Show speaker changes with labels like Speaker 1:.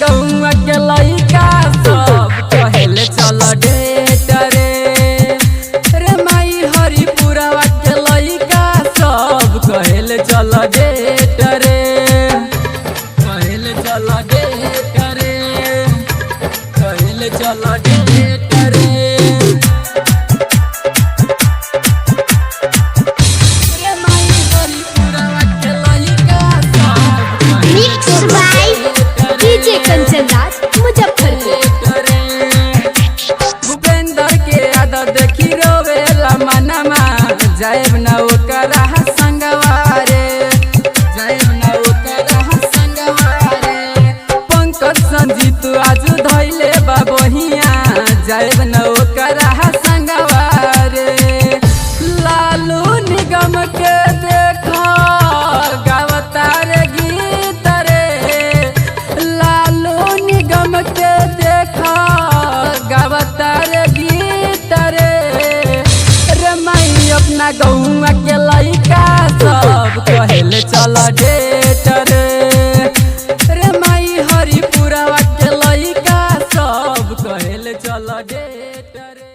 Speaker 1: गौआ के लइका सब कहेले चल डेट रे। रे माई हरिपुरवा के लइका सब कहेले चल डेट रे। कहेले चल डेट रे। कहेले चल डेट रे। भूपेंद्र के आदत देखी रोवेला मनमा जाएब न ओकरा संगवारे। जाएब न ओकरा संगवारे। पंकज संजीत आज धैले बाबहिया जाएब न ओकरा संगवारे। लालू निगम के देखो गावता रे गीत रे। लालू निगम के देखो गावता रे गीत रे। रे माई अपना गौआ के लइका सब कहेले चल डेट रे। रे माई हरिपुरवा के लइका सब कहेले चल डेट रे।